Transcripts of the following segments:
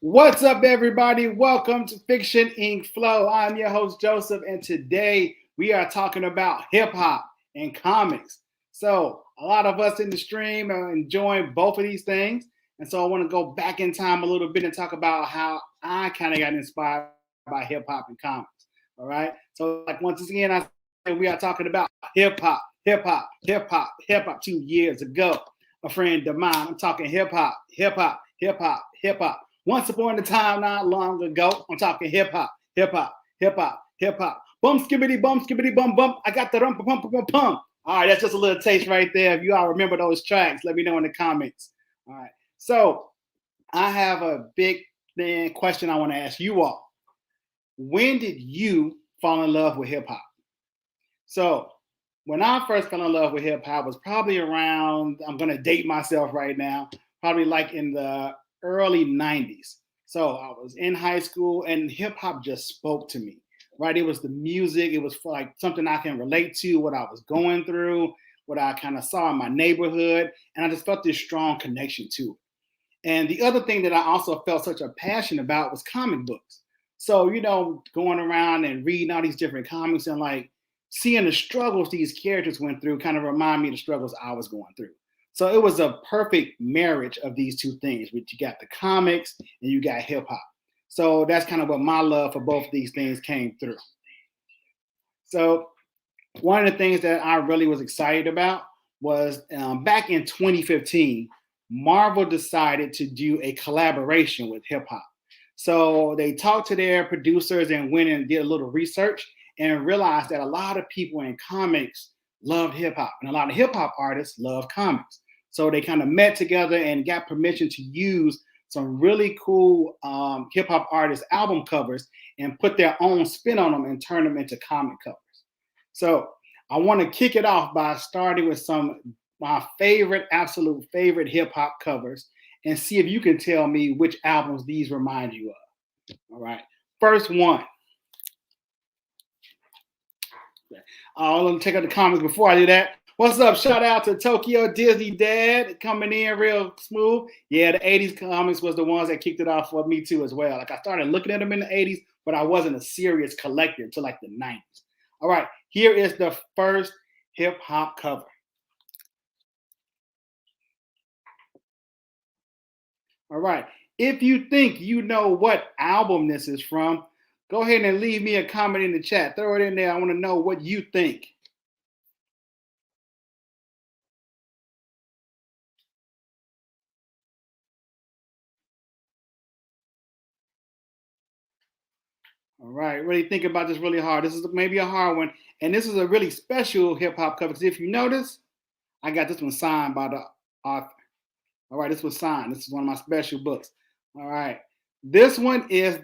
What's up, everybody? Welcome to Fiction Ink Flow. I'm your host, Joseph, and today we are talking about hip hop and comics. So, a lot of us in the stream are enjoying both of these things. And so, I want to go back in time a little bit and talk about how I kind of got inspired by hip hop and comics. All right. So, like, once again, I said we are talking about hip hop 2 years ago. A friend of mine, I'm talking hip hop. Once upon a time, not long ago, I'm talking hip hop, hip hop, hip hop, hip hop. Bum skibbity bum bum. I got the rum pum pum pum pum. All right, that's just a little taste right there. If you all remember those tracks, let me know in the comments. All right. So I have a big question I want to ask you all. When did you fall in love with hip hop? So when I first fell in love with hip hop was probably around, I'm going to date myself right now, probably like in the early 90s. So I was in high school and hip hop just spoke to me, right? It was the music, it was like something I can relate to, what I was going through, what I kind of saw in my neighborhood. And I just felt this strong connection to it. And the other thing that I also felt such a passion about was comic books. So, going around and reading all these different comics and like seeing the struggles these characters went through kind of remind me of the struggles I was going through. So it was a perfect marriage of these two things, which you got the comics and you got hip hop. So that's kind of what my love for both of these things came through. So one of the things that I really was excited about was back in 2015, Marvel decided to do a collaboration with hip hop. So they talked to their producers and went and did a little research and realized that a lot of people in comics loved hip hop and a lot of hip hop artists love comics. So they kind of met together and got permission to use some really cool hip hop artists' album covers and put their own spin on them and turn them into comic covers. So I want to kick it off by starting with some my absolute favorite hip hop covers and see if you can tell me which albums these remind you of. All right. First one. Let me check out the comments before I do that. What's up? Shout out to Tokyo Disney Dad coming in real smooth. Yeah, the 80s comics was the ones that kicked it off for me too as well. Like I started looking at them in the 80s, but I wasn't a serious collector until like the 90s. All right, here is the first hip hop cover. All right, if you think you know what album this is from, go ahead and leave me a comment in the chat. Throw it in there. I want to know what you think. All right, really think about this really hard. This is maybe a hard one, and this is a really special hip hop cover. Because if you notice, I got this one signed by the author. All right, this was signed. This is one of my special books. All right, this one is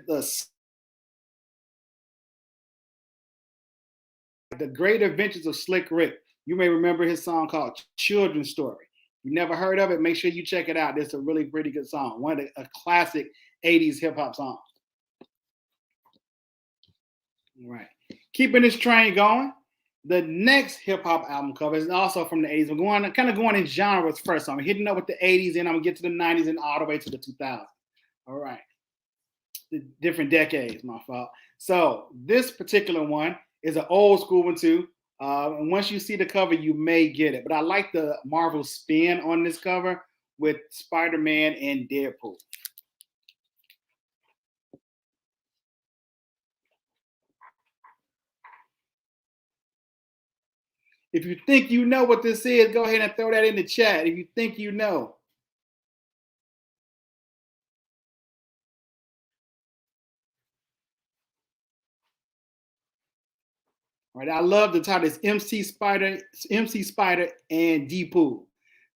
the Great Adventures of Slick Rick. You may remember his song called Children's Story. If you never heard of it, make sure you check it out. It's a really pretty good song. A classic 80s hip hop song. All right. Keeping this train going. The next hip hop album cover is also from the 80s. I'm kind of going in genres first. So I'm hitting up with the 80s and I'm gonna get to the 90s and all the way to the 2000s. All right. The different decades, my fault. So this particular one is an old school one too. And once you see the cover, you may get it. But I like the Marvel spin on this cover with Spider-Man and Deadpool. If you think you know what this is, go ahead and throw that in the chat. If you think you know. All right, I love the title. It's MC Spider, and Deadpool.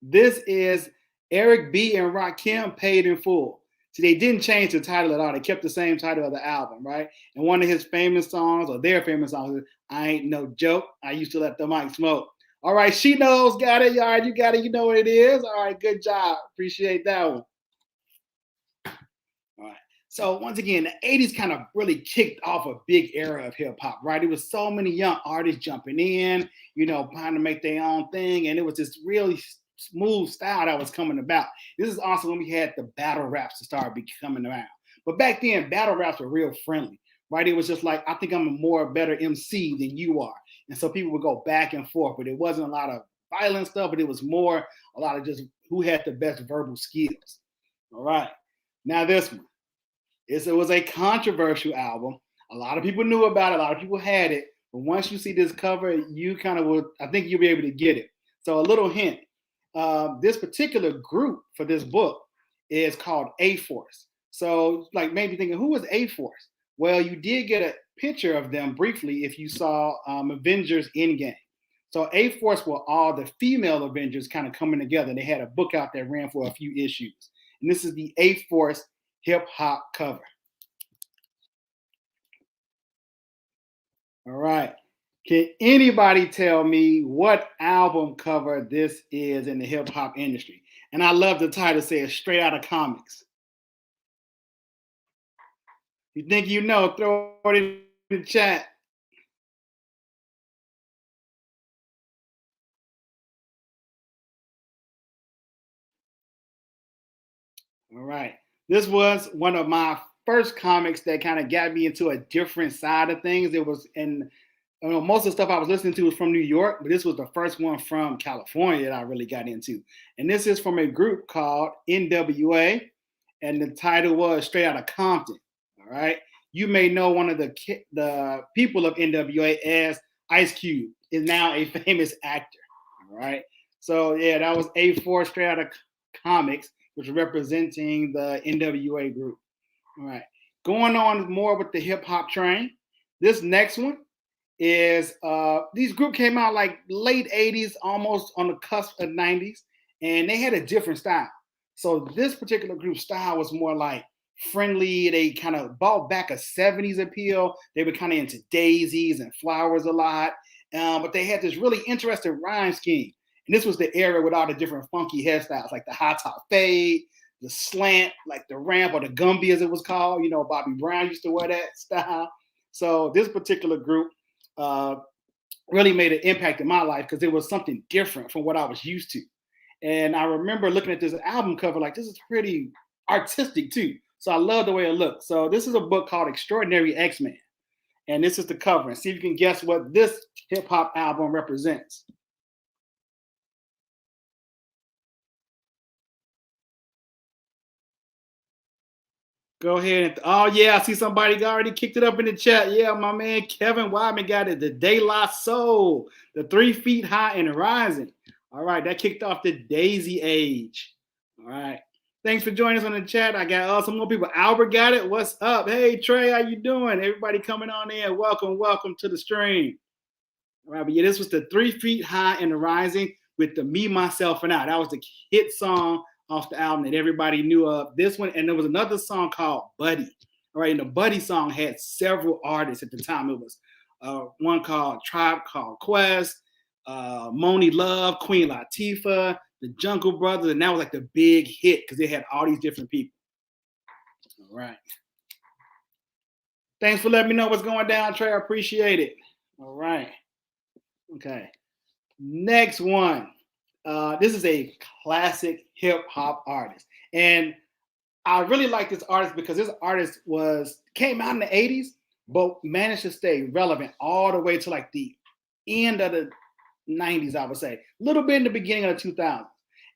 This is Eric B. and Rakim Paid in Full. See, they didn't change the title at all. They kept the same title of the album, right? And one of his famous songs, or their famous songs, is I Ain't No Joke. I used to let the mic smoke. All right, she knows, got it. All right, you got it. You know what it is. All right, good job. Appreciate that one. All right. So once again, the 80s kind of really kicked off a big era of hip hop, right? It was so many young artists jumping in, trying to make their own thing. And it was this really smooth style that was coming about. This is also when we had the battle raps to start coming around. But back then, battle raps were real friendly, right? It was just like, I think I'm a more better MC than you are. And so people would go back and forth, but it wasn't a lot of violent stuff, but it was more a lot of just who had the best verbal skills. All right. Now this one. It was a controversial album. A lot of people knew about it. A lot of people had it. But once you see this cover, you kind of would, I think you'll be able to get it. So a little hint. This particular group for this book is called A-Force. So like maybe thinking, who was A-Force? Well, you did get a picture of them briefly if you saw Avengers Endgame. So A-Force were all the female Avengers kind of coming together. They had a book out that ran for a few issues. And this is the A-Force hip hop cover. All right. Can anybody tell me what album cover this is in the hip hop industry? And I love the title, says straight out of comics. You think you know, throw it in the chat. All right. This was one of my first comics that kind of got me into a different side of things. It was in, you know, most of the stuff I was listening to was from New York, but this was the first one from California that I really got into. And this is from a group called NWA, and the title was Straight Outta Compton. All right. You may know one of the people of NWA as Ice Cube, is now a famous actor. All right. So yeah, that was A-Force Straight Outta Comics, which is representing the NWA group. All right. Going on more with the hip hop train. This next one is these group came out like late 80s, almost on the cusp of 90s, and they had a different style. So this particular group style was more like friendly. They kind of brought back a 70s appeal. They were kind of into daisies and flowers a lot, but they had this really interesting rhyme scheme. And this was the era with all the different funky hairstyles, like the high top fade, the slant, like the ramp or the Gumby as it was called. You know, Bobby Brown used to wear that style. So this particular group really made an impact in my life because it was something different from what I was used to. And I remember looking at this album cover like, this is pretty artistic too. So I love the way it looks. So this is a book called Extraordinary X-Men. And this is the cover. And see if you can guess what this hip hop album represents. Go ahead. And oh, yeah, I see somebody already kicked it up in the chat. Yeah, my man Kevin Wyman got it. The De La Soul, the 3 feet high and rising. All right, that kicked off the Daisy Age. All right. Thanks for joining us on the chat. I got some more people. Albert got it. What's up? Hey, Trey, how you doing? Everybody coming on in. Welcome to the stream. All right, but yeah, this was the 3 feet high and rising with the Me, Myself, and I. That was the hit song off the album that everybody knew of. This one, and there was another song called Buddy. All right, and the Buddy song had several artists at the time. It was one called Tribe Called Quest, Moni Love, Queen Latifah, the Jungle Brothers, and that was like the big hit because they had all these different people. All right. Thanks for letting me know what's going down, Trey. I appreciate it. All right. Okay. Next one. This is a classic hip hop artist. And I really like this artist because this artist came out in the 80s, but managed to stay relevant all the way to like the end of the 90s, I would say. A little bit in the beginning of the 2000s.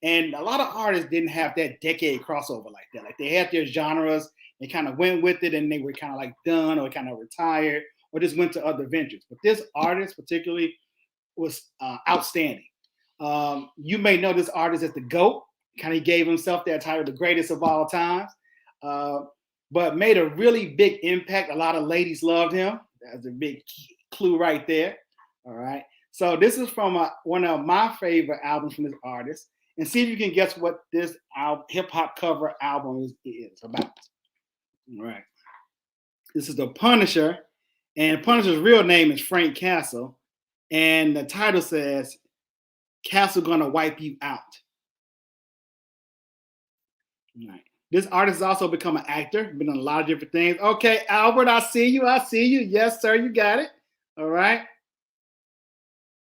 And a lot of artists didn't have that decade crossover like that. Like they had their genres, they kind of went with it and they were kind of like done or kind of retired or just went to other ventures. But this artist particularly was outstanding. You may know this artist as the GOAT, kind of gave himself that title, the greatest of all times, but made a really big impact. A lot of ladies loved him. That's a big clue right there. All right. So this is from one of my favorite albums from this artist. And see if you can guess what this hip hop cover album is about. All right. This is The Punisher. And Punisher's real name is Frank Castle. And the title says, Castle Gonna Wipe You Out. All right. This artist has also become an actor, been on a lot of different things. Okay, Albert, I see you. Yes, sir, you got it. All right.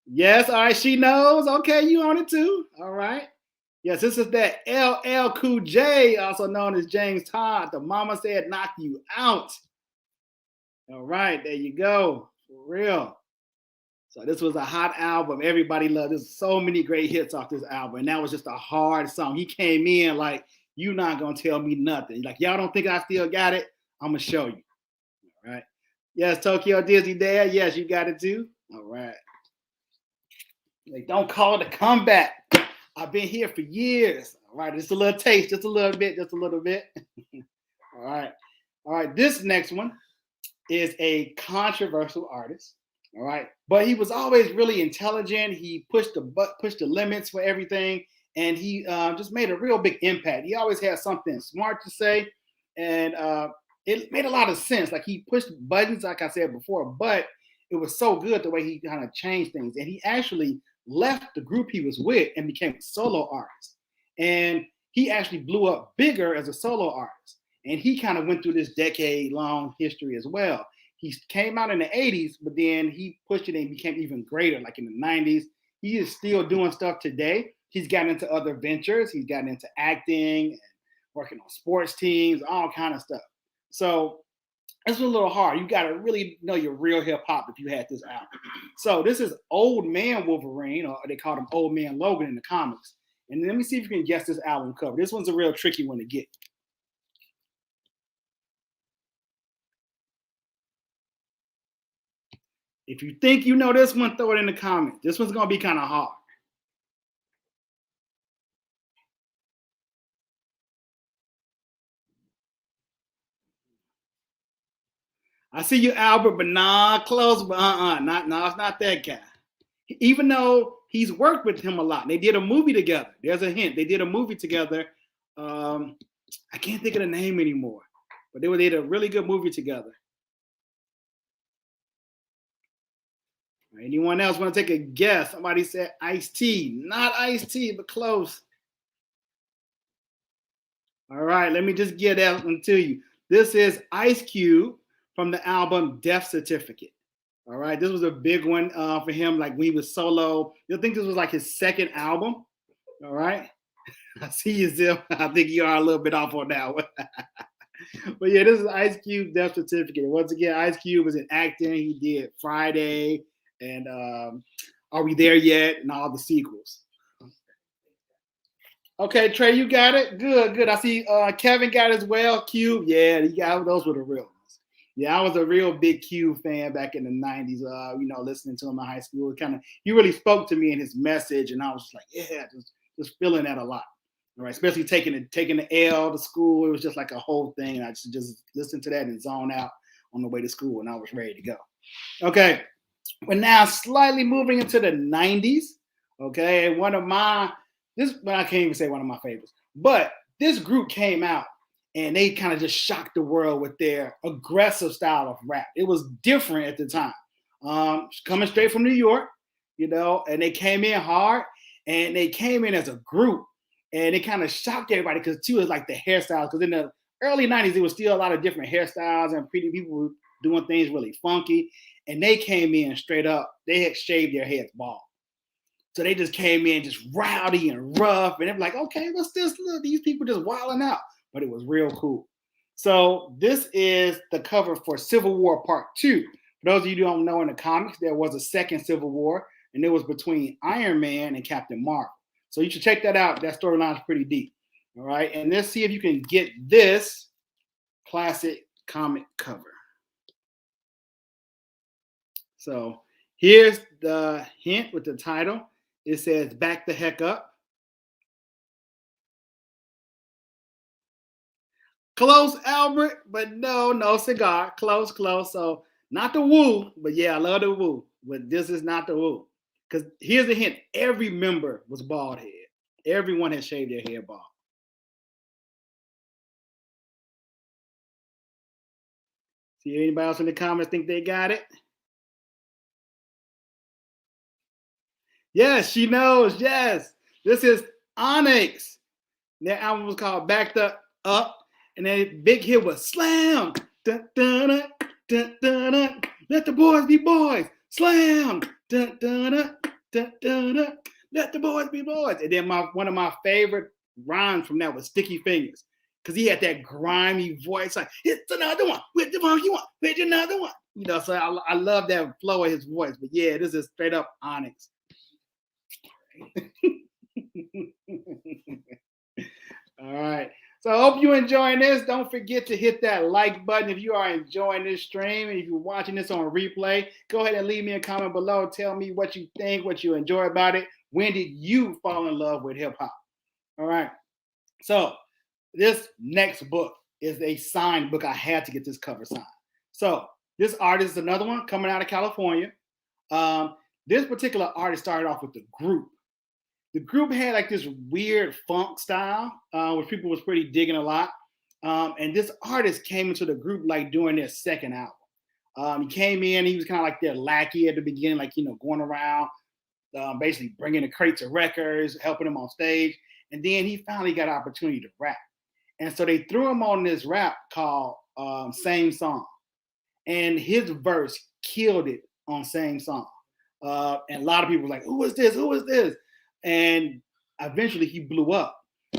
Yes, all right, she knows. Okay, you on it too. All right. Yes, this is that LL Cool J, also known as James Todd. The Mama Said Knock You Out. All right, there you go. For real. So this was a hot album. Everybody loved. There's so many great hits off this album, and that was just a hard song. He came in like, "You not gonna tell me nothing." Like, y'all don't think I still got it? I'm gonna show you. All right. Yes, Tokyo Disney Dad. Yes, you got it too. All right. Like, don't call it a comeback. I've been here for years. All right, just a little taste, just a little bit, just a little bit. All right. All right. This next one is a controversial artist. All right, but he was always really intelligent. He pushed the limits for everything, and he just made a real big impact. He always had something smart to say, and it made a lot of sense. Like, he pushed buttons, like I said before, but it was so good the way he kind of changed things. And he actually left the group he was with and became a solo artist. And he actually blew up bigger as a solo artist. And he kind of went through this decade-long history as well. He came out in the 80s, but then he pushed it and became even greater, like in the 90s. He is still doing stuff today. He's gotten into other ventures. He's gotten into acting and working on sports teams, all kind of stuff. So it's a little hard. You got to really know your real hip hop if you had this album. So this is Old Man Wolverine, or they called him Old Man Logan in the comics. And let me see if you can guess this album cover. This one's a real tricky one to get. If you think you know this one, throw it in the comments. This one's going to be kind of hard. I see you, Albert, but nah, close. But no, it's not that guy. Even though he's worked with him a lot, they did a movie together. There's a hint. They did a movie together. I can't think of the name anymore, but they did a really good movie together. Anyone else want to take a guess? Somebody said Ice-T. Not Ice-T, but close. All right, let me just get that one to you. This is Ice Cube from the album Death Certificate. All right, this was a big one for him. Like, when he was solo, you'll think this was like his second album. All right, I see you, Zip. I think you are a little bit off on that one. But yeah, this is Ice Cube Death Certificate. Once again, Ice Cube was in acting. He did Friday and Are We There Yet? And all the sequels. Okay, Trey, you got it. Good, good. I see Kevin got it as well. Cube, yeah, you got those were the real ones. Yeah, I was a real big Cube fan back in the '90s. Listening to him in high school, he really spoke to me in his message, and I was like, yeah, just feeling that a lot. All right, especially taking the L to school. It was just like a whole thing. And I just listened to that and zone out on the way to school, and I was ready to go. Okay, we're now slightly moving into the '90s. Okay, and I can't even say one of my favorites, but this group came out and they kind of just shocked the world with their aggressive style of rap. It was different at the time. Coming straight from New York, and they came in hard, and they came in as a group, and it kind of shocked everybody because too, it was like the hairstyles. Because in the early '90s, there was still a lot of different hairstyles, and pretty people were doing things really funky. And they came in straight up. They had shaved their heads bald. So they just came in just rowdy and rough. And they're like, okay, what's this? Look, these people just wilding out. But it was real cool. So this is the cover for Civil War Part 2. For those of you who don't know, in the comics, there was a second Civil War, and it was between Iron Man and Captain Marvel. So you should check that out. That storyline is pretty deep. All right. And let's see if you can get this classic comic cover. So here's the hint with the title. It says, "Back the Heck Up." Close, Albert, but no cigar. Close. So not the Wu, but yeah, I love the Wu, but this is not the Wu. Because here's the hint. Every member was bald head. Everyone had shaved their hair bald. See anybody else in the comments think they got it? Yes, she knows. Yes. This is Onyx. Their album was called Backed Up. And then big hit was Slam. Dun, dun, dun, dun, dun, dun. Let the boys be boys. Slam. Dun, dun, dun, dun, dun, dun. Let the boys be boys. And then one of my favorite rhymes from that was Sticky Fingers. Because he had that grimy voice, like, it's another one. Which one you want? Which another one? You know, so I love that flow of his voice. But yeah, this is straight up Onyx. All right. So I hope you're enjoying this. Don't forget to hit that like button if you are enjoying this stream. And if you're watching this on replay, go ahead and leave me a comment below. Tell me what you think, what you enjoy about it. When did you fall in love with hip hop? All right. So this next book is a signed book. I had to get this cover signed. So this artist is another one coming out of California. This particular artist started off with the group. The group had like this weird funk style, which people was pretty digging a lot. And this artist came into the group like during their second album. He came in, he was kind of like their lackey at the beginning, like, you know, going around, basically bringing the crates of records, helping them on stage. And then he finally got an opportunity to rap. And so they threw him on this rap called Same Song. And his verse killed it on Same Song. And a lot of people were like, who is this? Who is this? And eventually he blew up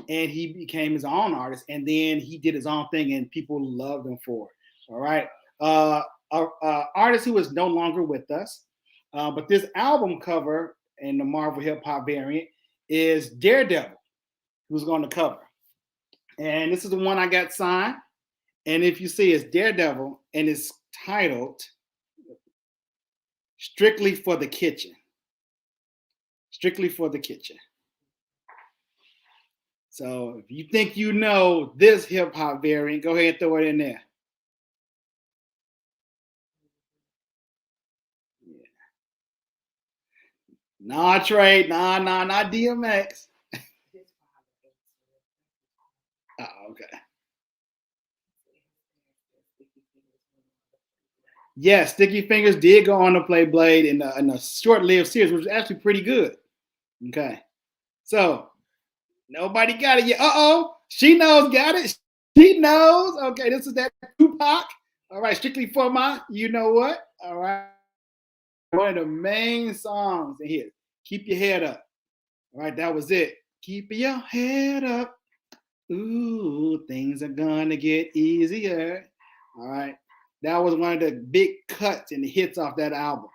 and he became his own artist. And then he did his own thing and people loved him for it. All right. Artist who is no longer with us. But this album cover in the Marvel hip hop variant is Daredevil, who's on the cover. And this is the one I got signed. And if you see, it's Daredevil and it's titled Strictly for the Kitchen. Strictly for the Kitchen. So if you think you know this hip hop variant, go ahead and throw it in there. Yeah. Nah, Trey. Nah, not DMX. Oh, okay. Yeah, Sticky Fingers did go on to play Blade in a short-lived series, which was actually pretty good. Okay. So nobody got it yet. Uh-oh. She knows, got it. She knows. Okay, this is that Tupac. All right, Strictly for my, you know what? All right. One of the main songs in here. Keep your head up. All right, that was it. Keep your head up. Ooh, things are gonna get easier. All right. That was one of the big cuts and the hits off that album.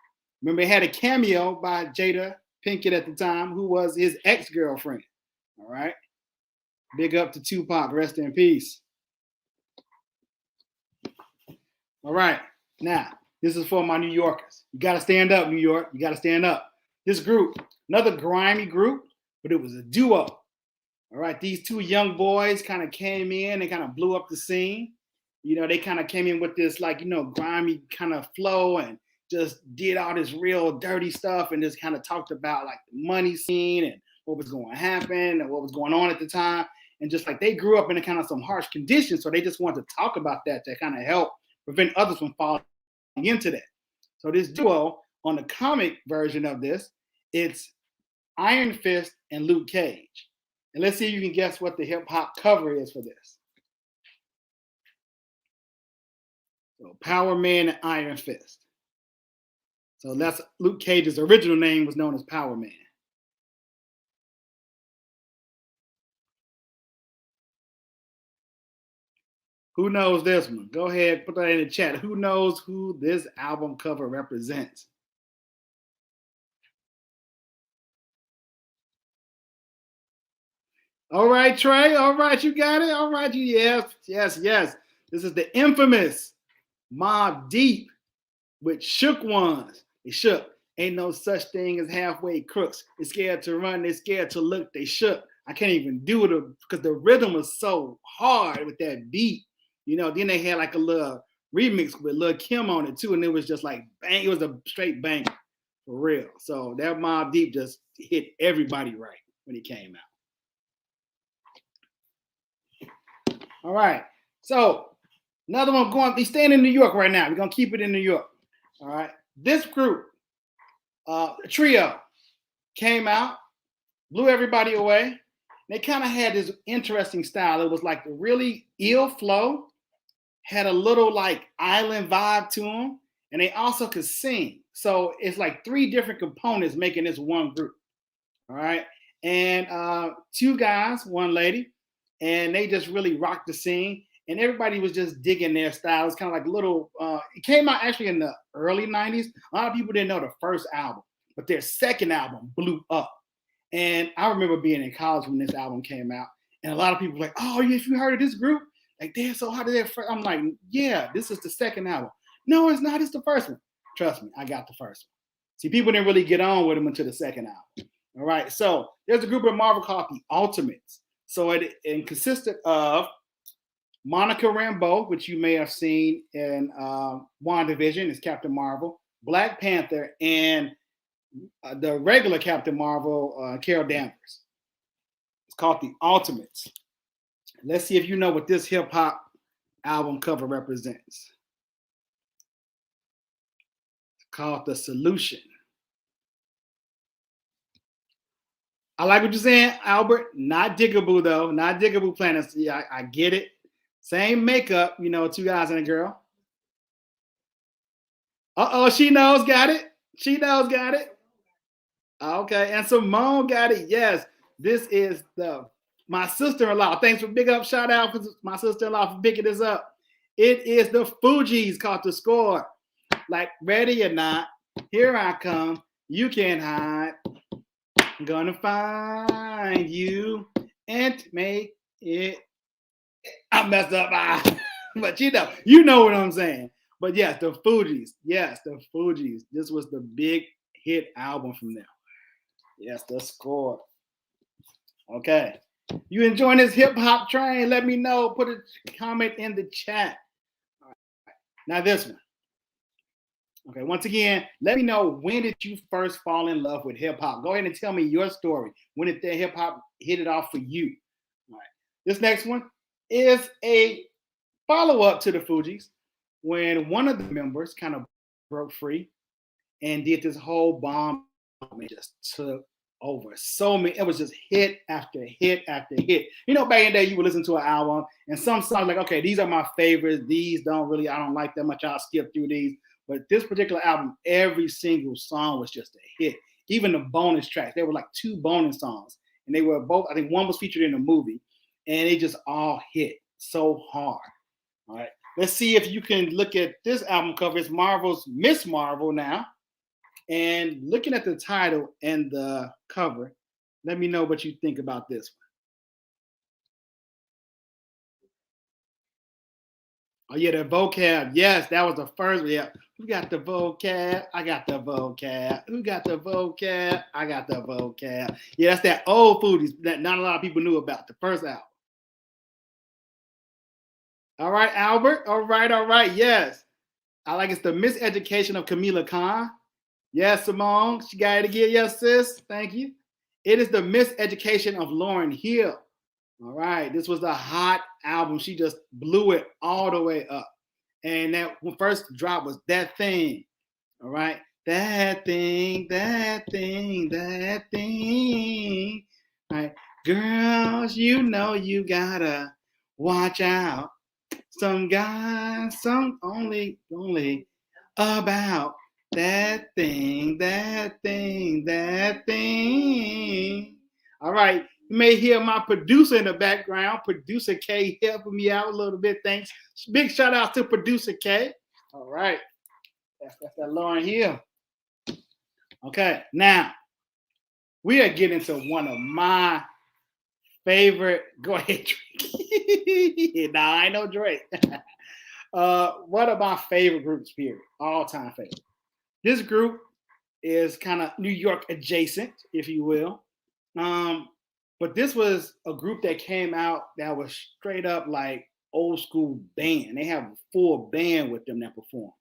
Remember, it had a cameo by Jada Pinkett at the time, who was his ex-girlfriend. All right. Big up to Tupac. Rest in peace. All right. Now, this is for my New Yorkers. You got to stand up, New York. You got to stand up. This group, another grimy group, but it was a duo. All right. These two young boys kind of came in and kind of blew up the scene. You know, they kind of came in with this, like, you know, grimy kind of flow and just did all this real dirty stuff and just kind of talked about like the money scene and what was going to happen and what was going on at the time. And just like they grew up in a kind of some harsh conditions. So they just wanted to talk about that to kind of help prevent others from falling into that. So this duo on the comic version of this, it's Iron Fist and Luke Cage. And let's see if you can guess what the hip hop cover is for this. So Power Man and Iron Fist. So that's Luke Cage's original name was known as Power Man. Who knows this one? Go ahead, put that in the chat. Who knows who this album cover represents? All right, Trey. All right, you got it. All right, yes. This is the infamous Mobb Deep with Shook Ones. They shook. Ain't no such thing as halfway crooks. They scared to run. They scared to look. They shook. I can't even do it because the rhythm was so hard with that beat. You know, then they had like a little remix with Lil Kim on it too, and it was just like bang. It was a straight bang for real. So that Mobb Deep just hit everybody right when he came out. All right. So another one going. He's staying in New York right now. We're gonna keep it in New York. All right. This group, a trio, came out, blew everybody away. They kind of had this interesting style. It was like a really ill flow, had a little like island vibe to them, and they also could sing. So it's like three different components making this one group. All right. And two guys, one lady, and they just really rocked the scene. And everybody was just digging their style. It's kind of like little, it came out actually in the early 90s. A lot of people didn't know the first album, but their second album blew up. And I remember being in college when this album came out. And a lot of people were like, oh, if you heard of this group, like they're so hot. I'm like, yeah, this is the second album. No, it's not. It's the first one. Trust me, I got the first one. See, people didn't really get on with them until the second album. All right. So there's a group of Marvel called the Ultimates. So it consisted of Monica Rambeau, which you may have seen in WandaVision, is Captain Marvel, Black Panther, and the regular Captain Marvel, Carol Danvers. It's called the Ultimates. Let's see if you know what this hip hop album cover represents. It's called The Solution. I like what you're saying, Albert. Not Diggable, though. Not Diggable Planets. Yeah, I get it. Same makeup, you know, two guys and a girl. Uh-oh, she knows, got it. She knows, got it. Okay, and Simone got it. Yes, this is my sister-in-law. Thanks for big up, shout out for my sister-in-law for picking this up. It is the Fugees called The Score. Like, ready or not, here I come. You can't hide. I'm gonna find you and make it. I messed up, but you know what I'm saying. But yes, the Fugees. Yes, the Fugees. This was the big hit album from them. Yes, The Score. Okay. You enjoying this hip hop train? Let me know. Put a comment in the chat. All right. Now this one. Okay, once again, let me know, when did you first fall in love with hip hop? Go ahead and tell me your story. When did the hip hop hit it off for you? All right. This next one is a follow-up to the Fugees, when one of the members kind of broke free and did this whole bomb and just took over so many. It was just hit after hit after hit. You know, back in the day, you would listen to an album and some songs like, okay, these are my favorites. These I don't like that much. I'll skip through these. But this particular album, every single song was just a hit. Even the bonus tracks, there were like 2 bonus songs, and they were both, I think one was featured in a movie, and they just all hit so hard. All right. Let's see if you can look at this album cover. It's Marvel's Miss Marvel now. And looking at the title and the cover, let me know what you think about this one. Oh, yeah, the vocab. Yes, that was the first one. Yeah. Who got the vocab? I got the vocab. Who got the vocab? I got the vocab. Yeah, that's that old Fugees that not a lot of people knew about, the first album. All right, Albert. All right. Yes. I like it's the Miseducation of Camila Khan. Yes, Simone. She got it again. Yes, sis. Thank you. It is the Miseducation of Lauryn Hill. All right. This was a hot album. She just blew it all the way up. And that first drop was That Thing. All right. That thing. All right. Girls, you know you gotta watch out. Some guys, some only about that thing. All right. You may hear my producer in the background. Producer K helping me out a little bit. Thanks. Big shout out to Producer K. All right. That's that Lauryn Hill. Okay. Now, we are getting to one of my favorite. Go ahead, Drake. Nah, I ain't no Drake. One of my favorite groups, period. All-time favorite. This group is kind of New York adjacent, if you will. But this was a group that came out that was straight up like old school band. They have a full band with them that perform.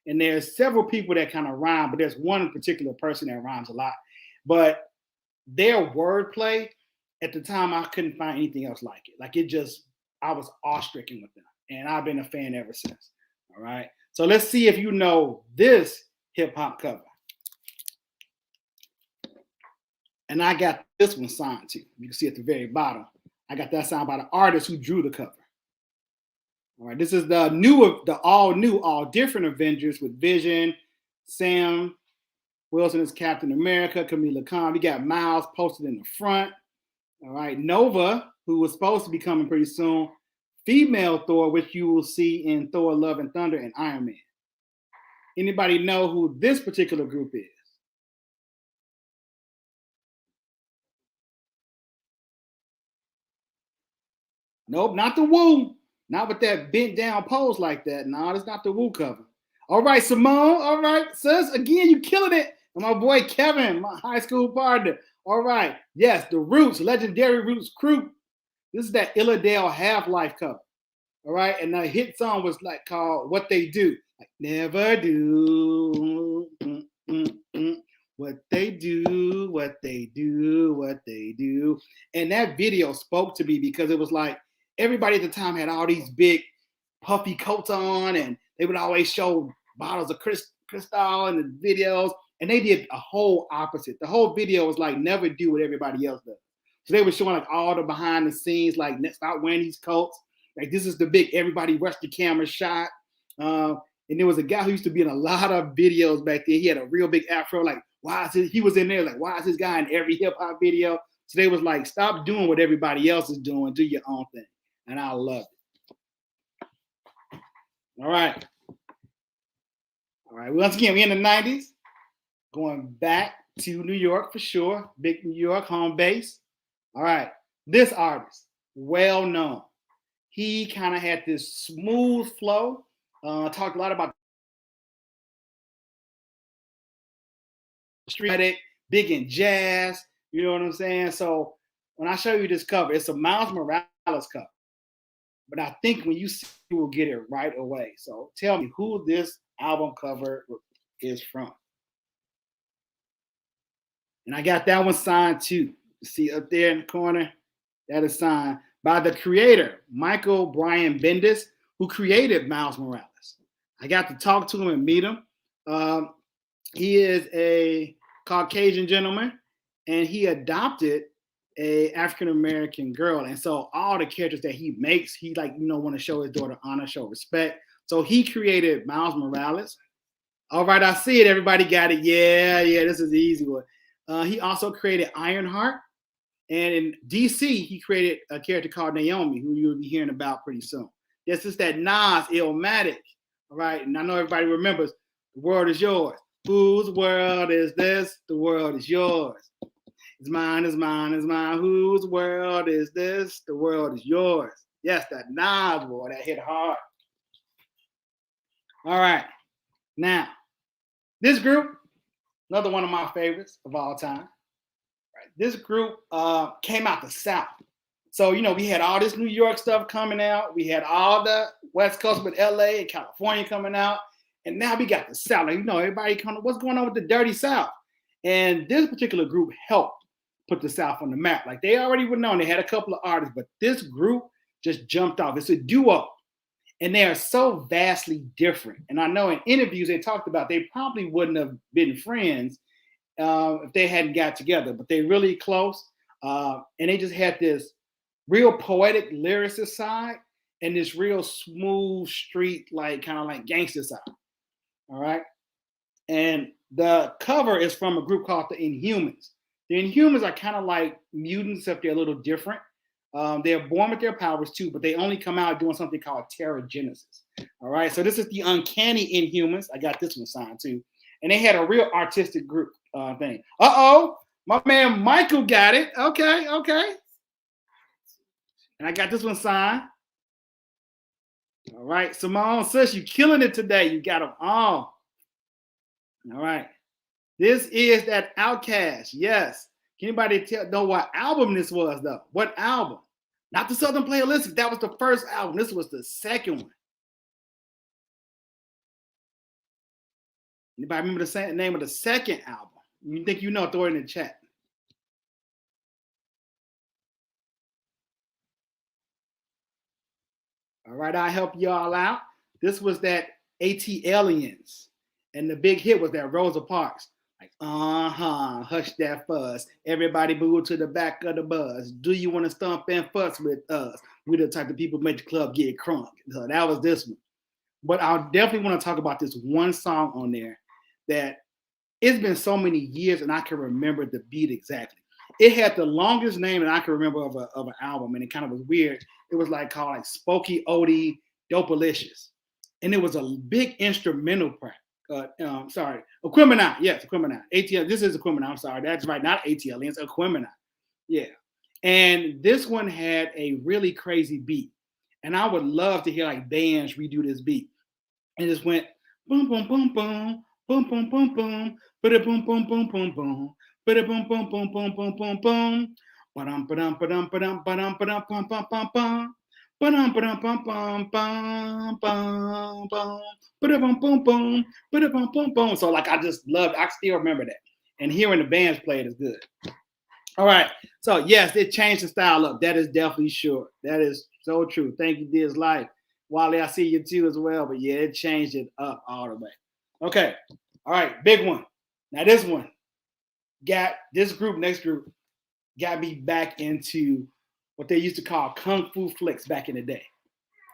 And there's several people that kind of rhyme, but there's one particular person that rhymes a lot. But their wordplay, at the time, I couldn't find anything else like it. Like I was awe-stricken with them. And I've been a fan ever since. All right. So let's see if you know this hip hop cover. And I got this one signed too. You can see at the very bottom. I got that signed by the artist who drew the cover. All right, this is the all different Avengers with Vision, Sam, Wilson is Captain America. Kamala Khan. We got Miles posted in the front. All right. Nova, who was supposed to be coming pretty soon. Female Thor, which you will see in Thor: Love and Thunder and Iron Man. Anybody know who this particular group is? Nope, not the Wu. Not with that bent down pose like that. No, that's not the Wu cover. All right, Simone. All right, sis. Again, you killing it. And my boy Kevin, my high school partner. All right. Yes, the Roots, legendary Roots crew. This is that Illidale Half-Life cover. All right. And the hit song was like called What They Do. Like, never do. What they do, what they do, what they do. And that video spoke to me because it was like everybody at the time had all these big puffy coats on, and they would always show bottles of Cristal in the videos. And they did a whole opposite. The whole video was like, never do what everybody else does. So they were showing like all the behind the scenes, like stop wearing these coats. Like this is the big everybody rush the camera shot. And there was a guy who used to be in a lot of videos back then. He had a real big afro. Like, why is it? He was in there like, why is this guy in every hip hop video? So they was like, stop doing what everybody else is doing. Do your own thing. And I loved it. All right. All right. Once again, we're in the 90s. Going back to New York for sure. Big New York home base. All right. This artist, well known. He kind of had this smooth flow. Talked a lot about street, big in jazz. You know what I'm saying? So when I show you this cover, it's a Miles Morales cover. But I think when you see it, you will get it right away. So tell me who this album cover is from. And I got that one signed too. You see up there in the corner? That is signed by the creator, Michael Brian Bendis, who created Miles Morales. I got to talk to him and meet him. He is a Caucasian gentleman, and he adopted a African-American girl. And so all the characters that he makes, he want to show his daughter honor, show respect. So he created Miles Morales. All right, I see it. Everybody got it. Yeah, this is the easy one. He also created Ironheart. And in DC, he created a character called Naomi, who you'll be hearing about pretty soon. This is that Nas Illmatic. All right, and I know everybody remembers, the world is yours. Whose world is this? The world is yours. It's mine, it's mine, it's mine. Whose world is this? The world is yours. Yes, that Nas, boy, that hit hard. All right, now, this group, another one of my favorites of all time. Right, this group came out the South. So, we had all this New York stuff coming out. We had all the West Coast with LA and California coming out. And now we got the South. Like, everybody what's going on with the dirty South? And this particular group helped put the South on the map. Like, they already were known. They had a couple of artists, but this group just jumped off. It's a duo. And they are so vastly different. And I know in interviews they talked about they probably wouldn't have been friends if they hadn't got together. But they're really close. And they just had this real poetic lyricist side and this real smooth street, kind of like gangster side. All right. And the cover is from a group called the Inhumans. The Inhumans are kind of like mutants, except they're a little different. They're born with their powers too, but they only come out doing something called Terrigenesis. All right. So this is the Uncanny Inhumans. I got this one signed too. And they had a real artistic group thing. My man Michael got it. Okay. And I got this one signed. All right, Simone, sis, you killing it today. You got them all. All right. This is that Outcast. Yes. Can anybody know what album this was, though? What album? Not the Southern Playalistic. That was the first album. This was the second one. Anybody remember the name of the second album? You think you know? Throw it in the chat. All right, I'll help y'all out. This was that AT Aliens. And the big hit was that Rosa Parks. Like, hush that fuzz. Everybody boo to the back of the bus. Do you want to stomp and fuss with us? We're the type of people make the club get crunk. So that was this one. But I definitely want to talk about this one song on there that It's been so many years, and I can remember the beat exactly. It had the longest name that I can remember of an album, and it kind of was weird. It was like called like Spooky Odie Dopalicious, and it was a big instrumental track. Sorry, Equimini. Yes, Equimini. ATL. This is Equimini. I'm sorry, that's right. Not ATL. It's Equimini. Yeah, and this one had a really crazy beat, and I would love to hear like bands redo this beat. And just went boom, boom, boom, boom, boom, boom, boom, boom, but a boom, boom, boom, boom, boom, but a boom, boom, boom, boom, boom, boom, boom, ba-dum, ba-dum, ba-dum, ba-dum, ba-dum, ba-dum, bum, bum, bum, bum. Ba-dum, ba-dum, bum, bum, bum, bum, bum, ba-da-bum, boom, boom, ba-da-bum, boom, boom. So like I just love, I still remember that. And hearing the bands play it is good. All right. So yes, it changed the style up. That is definitely sure. That is so true. Thank you, Diz Life. Wally, I see you too as well. But yeah, it changed it up all the way. Okay. All right. Big one. Now this one got this group, next group, got me back into what they used to call kung fu flicks back in the day.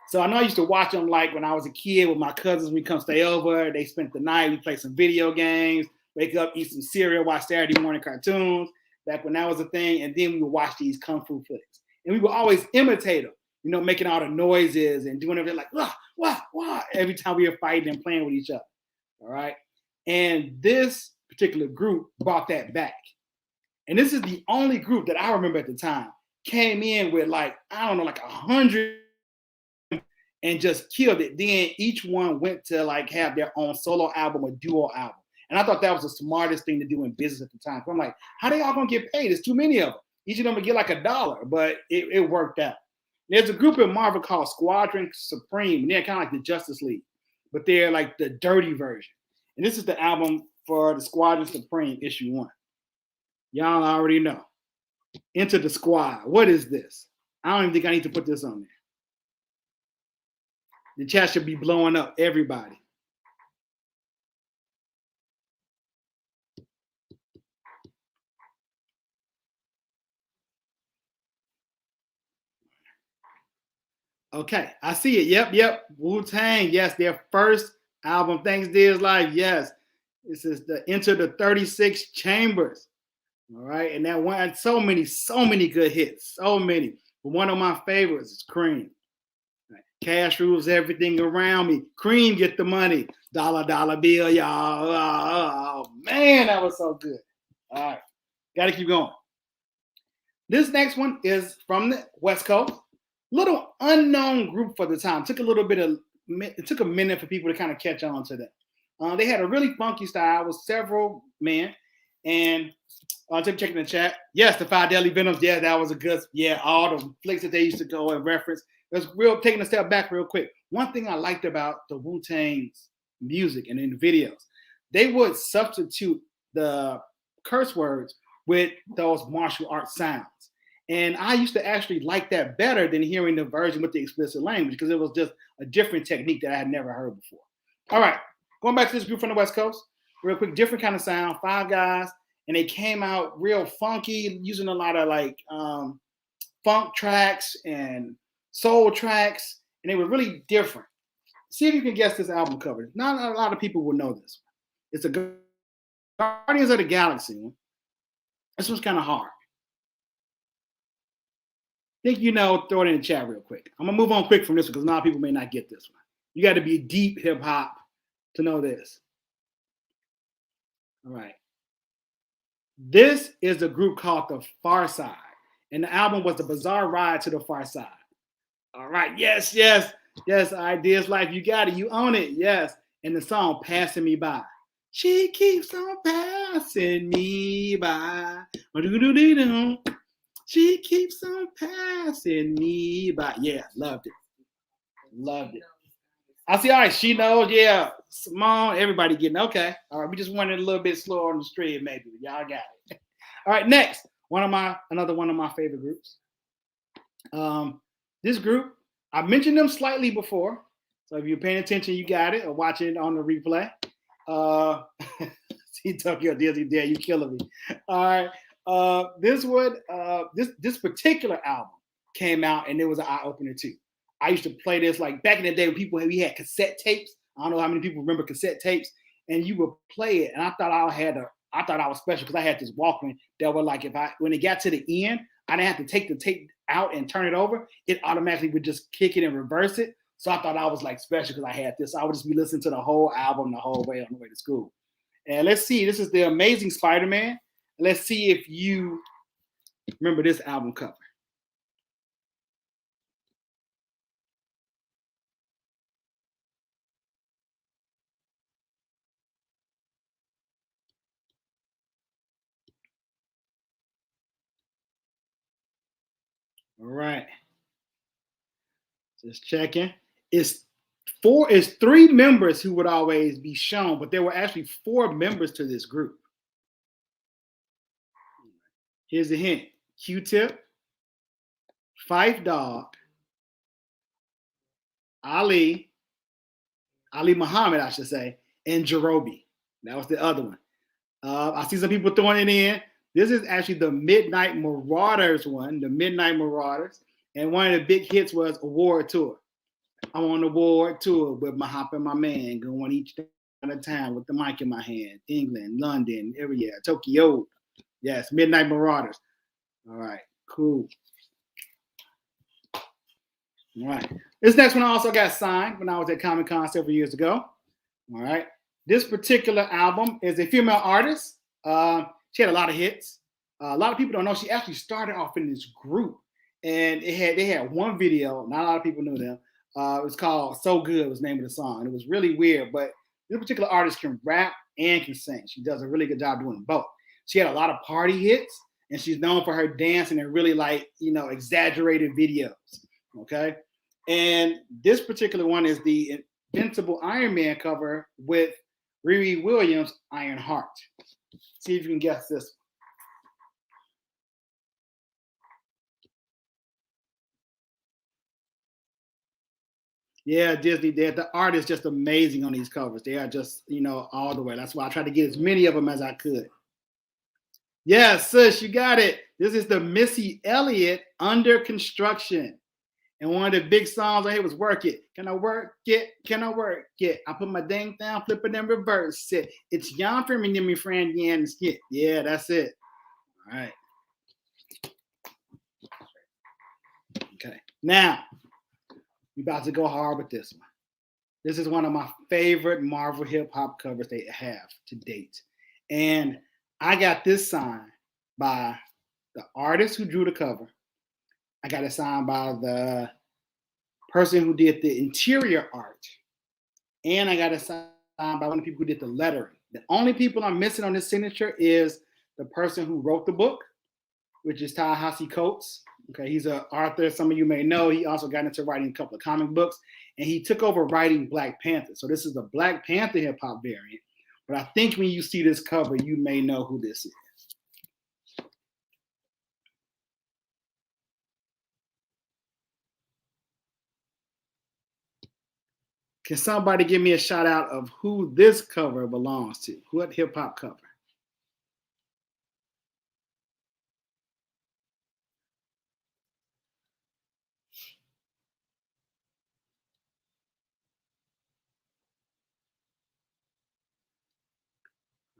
So I know I used to watch them like when I was a kid with my cousins. We come stay over. They spent the night. We play some video games. Wake up, eat some cereal, watch Saturday morning cartoons. Back when that was a thing, and then we would watch these kung fu flicks, and we would always imitate them. You know, making all the noises and doing everything like wah wah wah every time we were fighting and playing with each other. All right, and this particular group brought that back, and this is the only group that I remember at the time came in with like I don't know like 100 and just killed it. Then each one went to like have their own solo album or duo album. And I thought that was the smartest thing to do in business at the time. So I'm like, how they all gonna get paid? There's too many of them. Each of them would get like $1, but it worked out. There's a group in Marvel called Squadron Supreme, and they're kind of like the Justice League, but they're like the dirty version. And this is the album for the Squadron Supreme, issue 1. Y'all already know. Enter the Squad. What is this? I don't even think I need to put this on there. The chat should be blowing up, everybody. Okay, I see it. Yep. Wu-Tang, yes, their first album. Thanks, Diz Life. Yes, this is the Enter the 36 Chambers. All right, and that one, so many good hits, so many. But one of my favorites is Cream. Right. Cash rules everything around me. Cream get the money. Dollar bill, y'all. Oh, man, that was so good. All right, got to keep going. This next one is from the West Coast. Little unknown group for the time. It took a minute for people to kind of catch on to them. They had a really funky style with several men. And took checking the chat. Yes, the 5 Deadly Venoms. Yeah, that was a good. Yeah, all the flicks that they used to go and reference. That's real. Taking a step back real quick. One thing I liked about the Wu-Tang's music and in the videos, they would substitute the curse words with those martial arts sounds. And I used to actually like that better than hearing the version with the explicit language because it was just a different technique that I had never heard before. All right, going back to this group from the West Coast, real quick, different kind of sound, 5 guys, and they came out real funky, using a lot of like funk tracks and soul tracks, and they were really different. See if you can guess this album cover. Not a lot of people will know this. It's a Guardians of the Galaxy one. This one's kind of hard. Think you know, throw it in the chat real quick. I'm gonna move on quick from this one because a lot of people may not get this one. You got to be deep hip hop to know this. All right. This is a group called The Far Side, and the album was The Bizarre Ride to the Far Side. All right. Yes. Ideas Life. You got it. You own it. Yes. And the song Passing Me By. She keeps on passing me by. She keeps on passing me by. Yeah, loved it. I see. All right, she knows. Yeah, Simone. Everybody getting okay. All right, we just wanted a little bit slower on the stream, maybe. Y'all got it. All right, next another one of my favorite groups. This group, I mentioned them slightly before, so if you're paying attention, you got it, or watching it on the replay. See Tokyo Disney, there you killing me. All right. This particular album came out and it was an eye opener too. I used to play this like back in the day when we had cassette tapes. I don't know how many people remember cassette tapes, and you would play it. And I thought I was special because I had this Walkman that would like when it got to the end, I didn't have to take the tape out and turn it over. It automatically would just kick it and reverse it. So I thought I was like special because I had this. So I would just be listening to the whole album the whole way on the way to school. And let's see, this is the Amazing Spider-Man. Let's see if you remember this album cover. All right. Just checking. It's three members who would always be shown, but there were actually four members to this group. Here's a hint. Q-Tip, Phife Dawg, Ali Muhammad, I should say, and Jerobi. That was the other one. I see some people throwing it in. This is actually the Midnight Marauders one, the Midnight Marauders. And one of the big hits was Award Tour. I'm on the Award Tour with my hop and my man, going each out of town with the mic in my hand. England, London, area, Tokyo. Yes, Midnight Marauders. All right, cool. All right. This next one I also got signed when I was at Comic-Con several years ago. All right. This particular album is a female artist. She had a lot of hits. A lot of people don't know she actually started off in this group, and they had one video. Not a lot of people knew them. It was called "So Good" was the name of the song. It was really weird, but this particular artist can rap and can sing. She does a really good job doing both. She had a lot of party hits, and she's known for her dancing and really exaggerated videos. Okay, and this particular one is the Invincible Iron Man cover with Riri Williams' Iron Heart. See if you can guess this one. Yeah, Disney did. The art is just amazing on these covers. They are just, all the way. That's why I tried to get as many of them as I could. Yeah, sis, you got it. This is the Missy Elliott Under Construction. And one of the big songs I hear was Work It. Can I work it? Can I work it? I put my dang down, flip it and reverse it. It's young for me and my friend Yan Skit. Yeah, that's it. All right. Okay. Now, we're about to go hard with this one. This is one of my favorite Marvel hip hop covers they have to date. And I got this signed by the artist who drew the cover. I got it signed by the person who did the interior art. And I got it signed by one of the people who did the lettering. The only people I'm missing on this signature is the person who wrote the book, which is Ta-Nehisi Coates. Okay, he's an author. Some of you may know. He also got into writing a couple of comic books, and he took over writing Black Panther. So this is the Black Panther hip hop variant. But I think when you see this cover, you may know who this is. Can somebody give me a shout out of who this cover belongs to? What hip hop cover?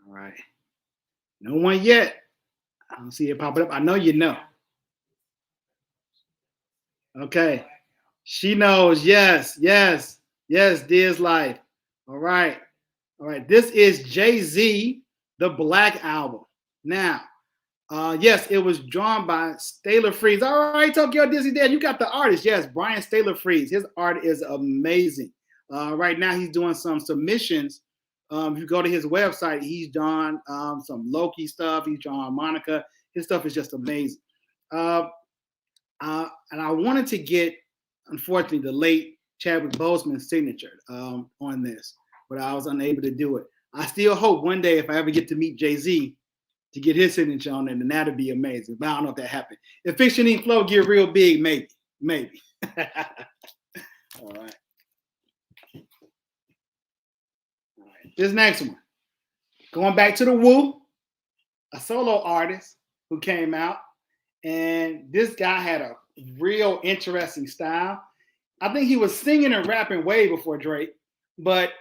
All right. No one yet. I don't see it popping up. I know you know. Okay. She knows. Yes, yes, yes, Diz Life. All right. All right. This is Jay-Z, the Black Album. Now, yes, it was drawn by Staler Freeze. All right, Tokyo Disney Dad, you got the artist. Yes, Brian Staler Freeze. His art is amazing. Right now, he's doing some submissions. If you go to his website, he's drawn some Loki stuff. He's drawn Monica. His stuff is just amazing. And I wanted to get, unfortunately, the late Chadwick Boseman's signature on this, but I was unable to do it. I still hope one day, if I ever get to meet Jay-Z, to get his signature on it, and that'd be amazing. But I don't know if that happened. If Fiction Ink Flow get real big, maybe. All right. This next one, going back to the Wu, a solo artist who came out, and this guy had a real interesting style. I think he was singing and rapping way before Drake, but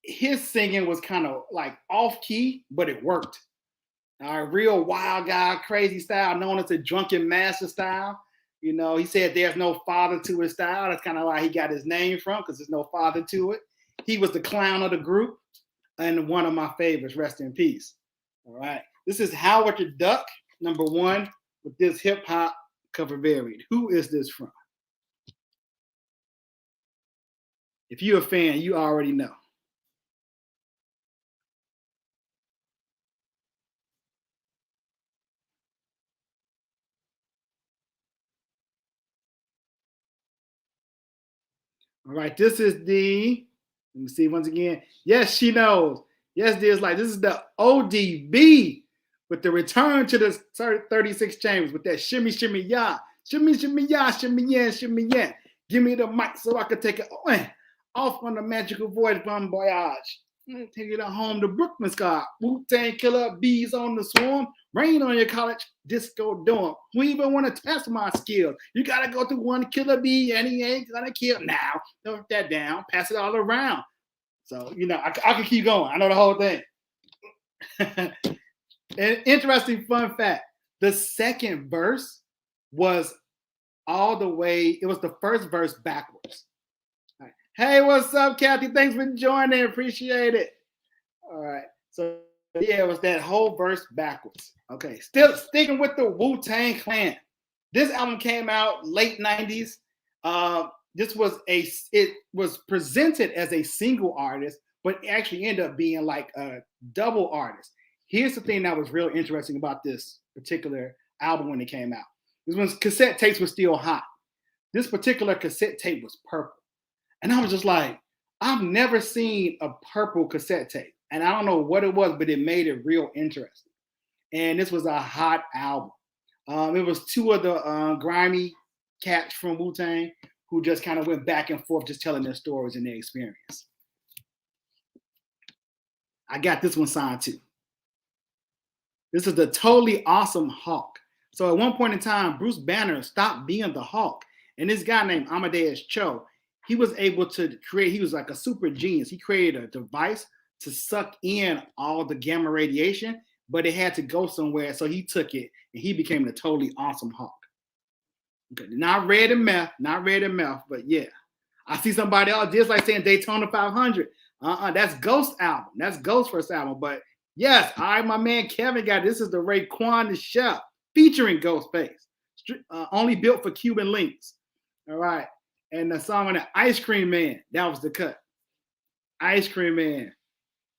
his singing was kind of like off key, but it worked. Real wild guy, crazy style, known as a drunken master style. You know, he said there's no father to his style. That's kind of why he got his name from, because there's no father to it. He was the clown of the group and one of my favorites. Rest in peace. All right. This is Howard the Duck, #1, with this hip hop cover variant. Who is this from? If you're a fan, you already know. All right, this is let me see once again. Yes, she knows. Yes, this is the ODB with the return to the 36 chambers with that shimmy, shimmy, ya. Shimmy, shimmy, ya, shimmy, yeah, shimmy, yeah. Give me the mic so I can take it off on the magical voice Bon Voyage. Take it home to Brooklyn Sky. Wu-Tang Killer, bees on the swarm. Rain on your college disco dorm. Who even want to test my skills? You got to go through one killer bee and he ain't going to kill. Now, note that down. Pass it all around. So, you know, I can keep going. I know the whole thing. An interesting fun fact. The second verse was all the way, it was the first verse backwards. Right. Hey, what's up, Kathy? Thanks for joining. Appreciate it. All right. So, yeah, it was that whole verse backwards. Okay. Still sticking with the Wu-Tang Clan. This album came out late 90s. It was presented as a single artist, but actually ended up being like a double artist. Here's the thing that was real interesting about this particular album when it came out. This when cassette tapes were still hot. This particular cassette tape was purple. And I was just like, I've never seen a purple cassette tape. And I don't know what it was, but it made it real interesting. And this was a hot album. It was two of the grimy cats from Wu-Tang who just kind of went back and forth just telling their stories and their experience. I got this one signed too. This is the Totally Awesome Hulk. So at one point in time, Bruce Banner stopped being the Hulk. And this guy named Amadeus Cho, he was able to create, he was like a super genius. He created a device to suck in all the gamma radiation, but it had to go somewhere. So he took it and he became the Totally Awesome Hulk. Okay, not red and meth, but yeah. I see somebody else just like saying Daytona 500. That's Ghost album. That's Ghost first album. But yes, my man Kevin got this is the Raekwon the Chef featuring Ghostface. Only built for Cuban links. All right. And the song on the Ice Cream Man, that was the cut. Ice Cream Man.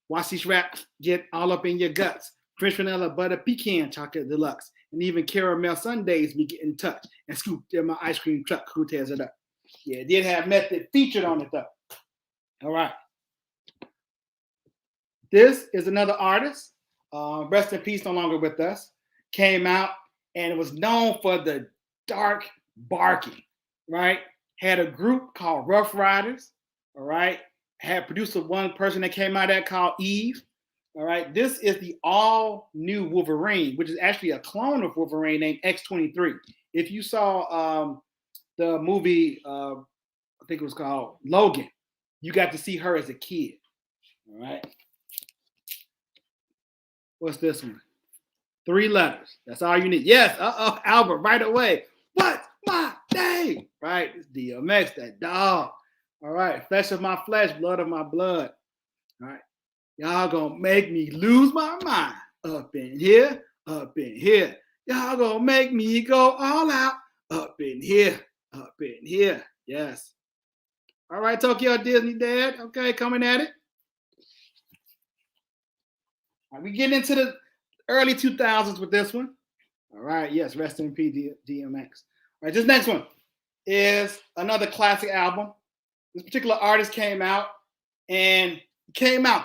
Watch these raps get all up in your guts. French vanilla butter pecan chocolate deluxe. And even caramel sundaes be getting touched and scooped in my ice cream truck. Who tears it up? Yeah, it did have Method featured on it though. All right. This is another artist. Rest in peace, no longer with us. Came out and it was known for the dark barking, right? Had a group called Rough Riders, all right? Had producer one person that came out of that called Eve, all right? This is the all new Wolverine, which is actually a clone of Wolverine named X-23. If you saw the movie, I think it was called Logan, you got to see her as a kid, all right? What's this one? 3 letters. That's all you need. Yes, Albert, right away. What's my name? Right, it's DMX, that dog. All right, flesh of my flesh, blood of my blood. All right, y'all gonna make me lose my mind up in here, up in here. Y'all gonna make me go all out up in here, up in here. Yes. All right, Tokyo Disney Dad. Okay, coming at it. All right, we getting into the early 2000s with this one. All right, yes, rest in peace, DMX. All right, this next one is another classic album. This particular artist came out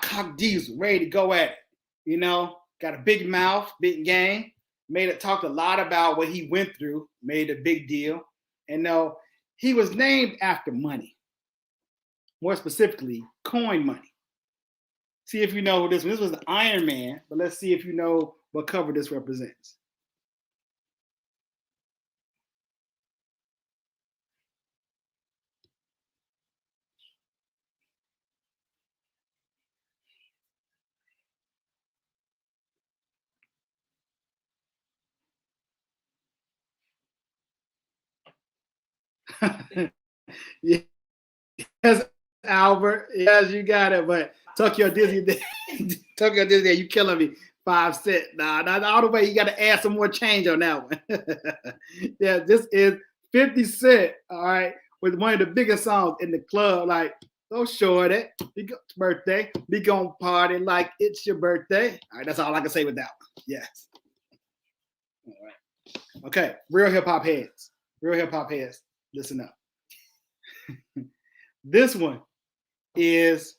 cock diesel, ready to go at it. You know, got a big mouth, big game. Talked a lot about what he went through, made a big deal. And no, he was named after money. More specifically, coin money. See if you know this one. This was the Iron Man, but let's see if you know what cover this represents. Yes, Albert. Yes, you got it. But Tokyo Disney, Tokyo Disney, you killing me. 5 cents. Nah, all the way. You got to add some more change on that one. Yeah, this is 50 Cent. All right, with one of the biggest songs in the club. Like, oh, shorty, birthday. We gonna party like it's your birthday. All right, that's all I can say with that one. Yes. All right. Okay, real hip hop heads. Real hip hop heads. Listen up. This one is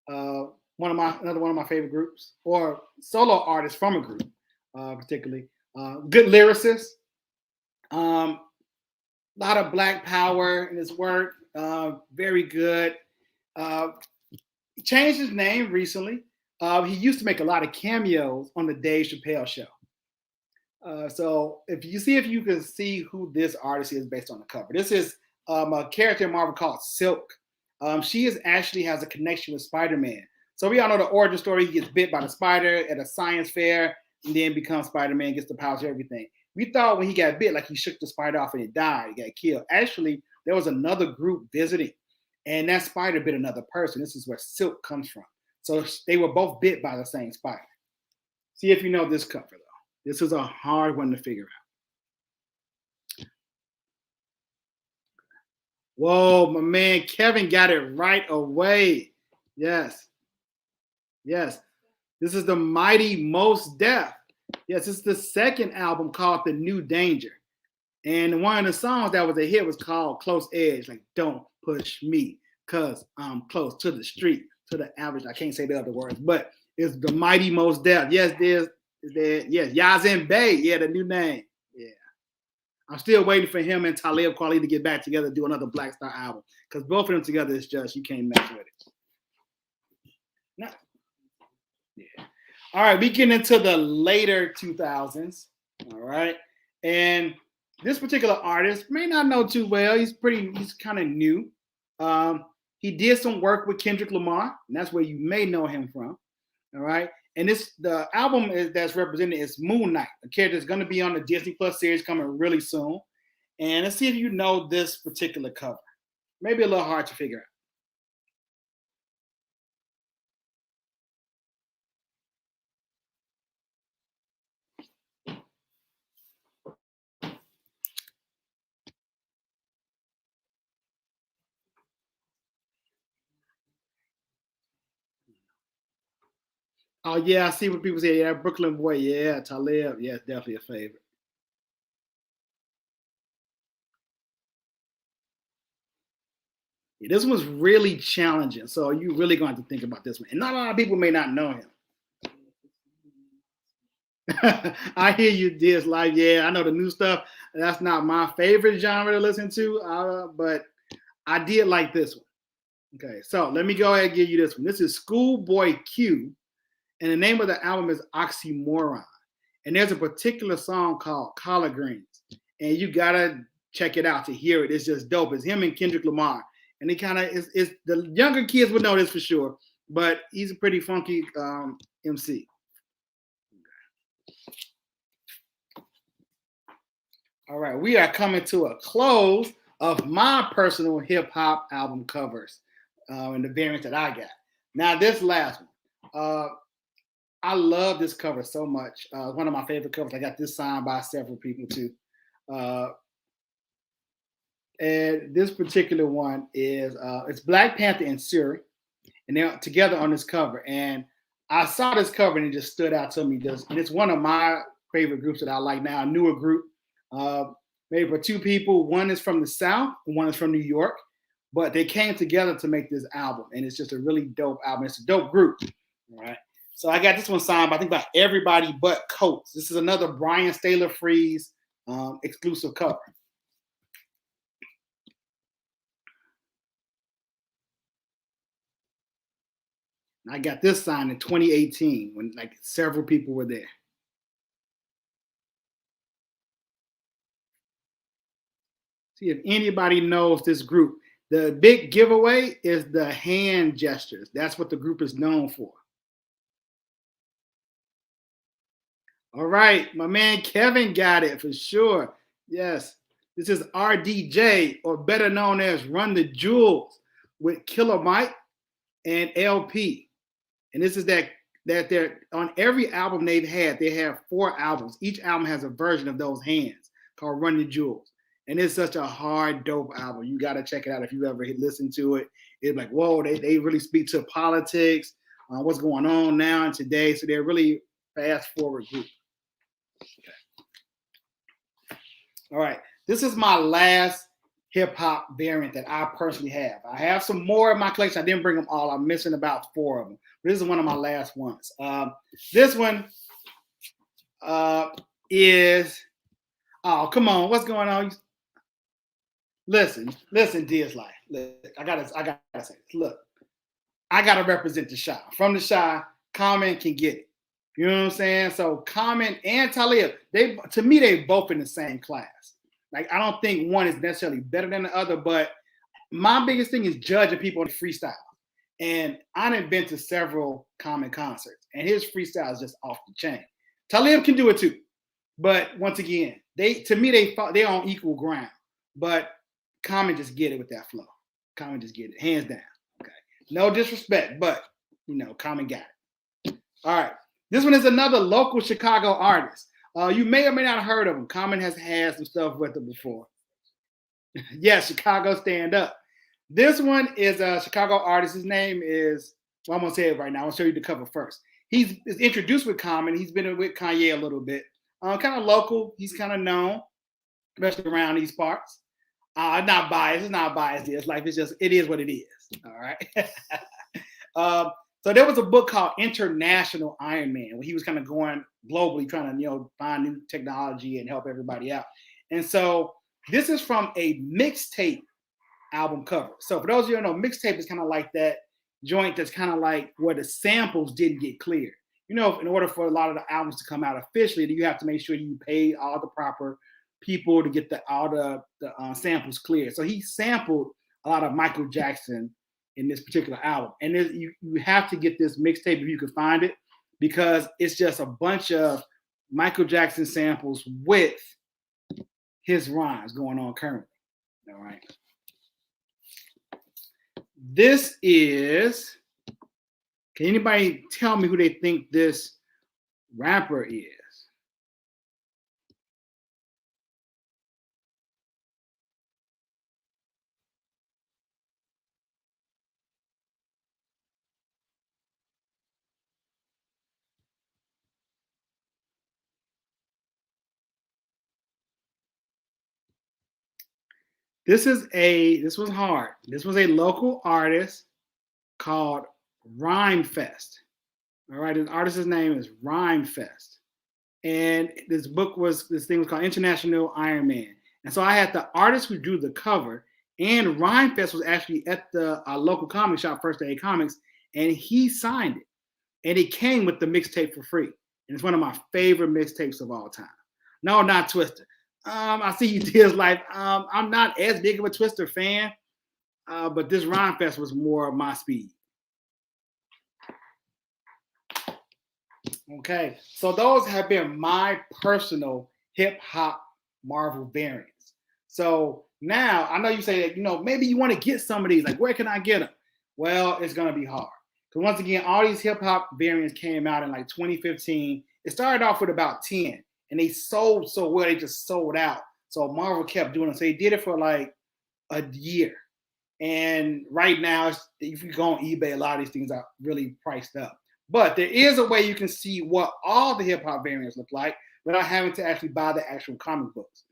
another one of my favorite groups, or solo artists from a group, particularly. Good lyricist, a lot of black power in his work. Very good. He changed his name recently. He used to make a lot of cameos on the Dave Chappelle show. So if you can see who this artist is based on the cover. This is a character in Marvel called Silk. She actually has a connection with Spider-Man. So we all know the origin story. He gets bit by the spider at a science fair and then becomes Spider-Man, gets the powers and everything. We thought when he got bit, like he shook the spider off and it died, he got killed. Actually, there was another group visiting, and that spider bit another person. This is where Silk comes from. So they were both bit by the same spider. See if you know this cover, though. This is a hard one to figure out. Whoa, my man Kevin got it right away. Yes. Yes. This is the Mighty Mos Def. Yes, it's the second album called The New Danger. And one of the songs that was a hit was called Close Edge. Like, don't push me because I'm close to the street, to the average. I can't say the other words, but it's the Mighty Mos Def. Yes, there's yes, Yazin Bey. Yeah, the new name. Yeah. I'm still waiting for him and Talib Kweli to get back together, do another Black Star album. Because both of them together is just, you can't mess with it. No. Yeah. All right, we get into the later 2000s. All right. And this particular artist may not know too well. He's kind of new. He did some work with Kendrick Lamar, and that's where you may know him from. All right. And the album that's represented is Moon Knight, a character that's going to be on the Disney Plus series coming really soon. And let's see if you know this particular cover. Maybe a little hard to figure out. Oh, yeah, I see what people say. Yeah, Brooklyn Boy. Yeah, Talib. Yeah, definitely a favorite. Yeah, this was really challenging. So you really going to have to think about this one. And not a lot of people may not know him. I hear you, Diz. Like, yeah, I know the new stuff. That's not my favorite genre to listen to, but I did like this one. Okay, so let me go ahead and give you this one. This is Schoolboy Q, and the name of the album is Oxymoron. And there's a particular song called Collard Greens, and you gotta check it out to hear it. It's just dope. It's him and Kendrick Lamar, and he kind of is the younger kids would know this for sure, but he's a pretty funky MC. All right, we are coming to a close of my personal hip hop album covers and the variants that I got. Now, this last one, I love this cover so much. One of my favorite covers. I got this signed by several people too. And this particular one is it's Black Panther and Shuri, and they're together on this cover. And I saw this cover and it just stood out to me. And it's one of my favorite groups that I like now, a newer group. Made for two people. One is from the South, and one is from New York. But they came together to make this album, and it's just a really dope album. It's a dope group. All right. So I got this one signed by, I think, by everybody but Coates. This is another Brian Staler Freeze exclusive cover. I got this signed in 2018 when like several people were there. See if anybody knows this group. The big giveaway is the hand gestures. That's what the group is known for. All right, my man Kevin got it for sure. Yes. This is RDJ, or better known as Run the Jewels, with Killer Mike and LP. And this is that they're on every album they have 4 albums. Each album has a version of those hands called Run the Jewels. And it's such a hard, dope album. You got to check it out if you ever listened to it. It's like, whoa, they really speak to politics, what's going on now and today. So they're really fast forward group. Okay. All right. This is my last hip hop variant that I personally have. I have some more in my collection. I didn't bring them all. I'm missing about 4 of them. But this is one of my last ones. This one is, oh, come on. What's going on? Listen, Diaz Life. I gotta say this. Look, I gotta represent the Shy. From the Shy, Common can get it. You know what I'm saying? So Common and Talib, to me, they both in the same class. Like, I don't think one is necessarily better than the other, but my biggest thing is judging people on the freestyle. And I done been to several Common concerts, and his freestyle is just off the chain. Talib can do it too, but once again, they're on equal ground. But Common just get it with that flow. Common just get it, hands down. Okay, no disrespect, but Common got it. All right, this one is another local Chicago artist. You may or may not have heard of him. Common has had some stuff with him before. Yeah, Chicago Stand Up. This one is a Chicago artist. His name is, well, I'm going to say it right now. I'll show you the cover first. He's introduced with Common. He's been with Kanye a little bit. Kind of local. He's kind of known, especially around these parts. Not biased. It's not biased. It's like, it is what it is. All right. So there was a book called International Iron Man, where he was kind of going globally, trying to, find new technology and help everybody out. And so this is from a mixtape album cover. So for those of you who know, mixtape is kind of like that joint that's kind of like where the samples didn't get cleared. In order for a lot of the albums to come out officially, you have to make sure you pay all the proper people to get all the samples cleared. So he sampled a lot of Michael Jackson in this particular album. And you have to get this mixtape if you can find it, because it's just a bunch of Michael Jackson samples with his rhymes going on currently. All right. This is, can anybody tell me who they think this rapper is? This was hard. This was a local artist called Rhyme Fest. All right, the artist's name is Rhyme Fest. And this thing was called International Iron Man. And so I had the artist who drew the cover, and Rhyme Fest was actually at the local comic shop, First Aid Comics, and he signed it. And it came with the mixtape for free. And it's one of my favorite mixtapes of all time. No, not Twister. I see you Diaz Life. I'm not as big of a Twister fan, but this Rhyme Fest was more of my speed. Okay, so those have been my personal hip hop Marvel variants. So now I know you say that, maybe you want to get some of these. Like, where can I get them? Well, it's going to be hard. Because once again, all these hip hop variants came out in like 2015. It started off with about 10, and they sold so well, they just sold out. So Marvel kept doing it. So they did it for like a year. And right now, if you go on eBay, a lot of these things are really priced up. But there is a way you can see what all the hip hop variants look like without having to actually buy the actual comic books.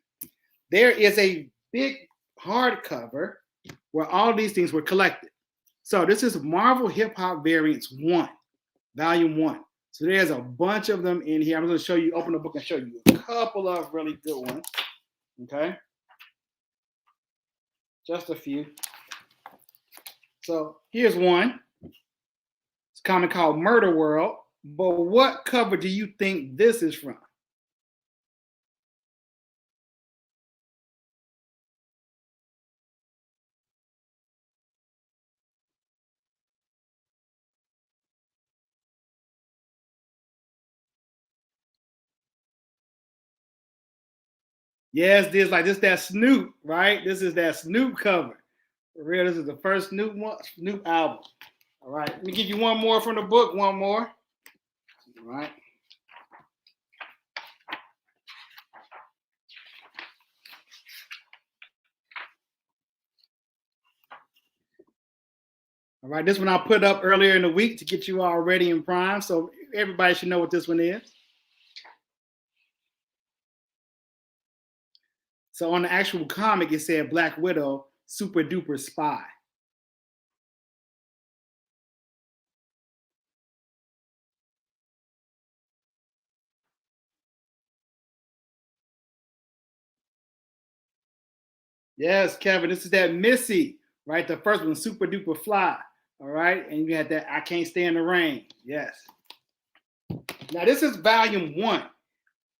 There is a big hardcover where all these things were collected. So this is Marvel Hip Hop Variants 1, Volume 1. So there's a bunch of them in here. I'm going to show you, open the book and show you a couple of really good ones. Okay. Just a few. So here's one. It's a comic called Murder World. But what cover do you think this is from? Yes, this that Snoop, right? This is that Snoop cover. For real, this is the first Snoop album. All right, let me give you one more from the book. One more. All right. All right, this one I put up earlier in the week to get you all ready in prime, so everybody should know what this one is. So on the actual comic, it said Black Widow, super duper spy. Yes, Kevin, this is that Missy, right? The first one, super duper fly. All right, and you had that I can't stand the rain. Yes. Now this is volume 1.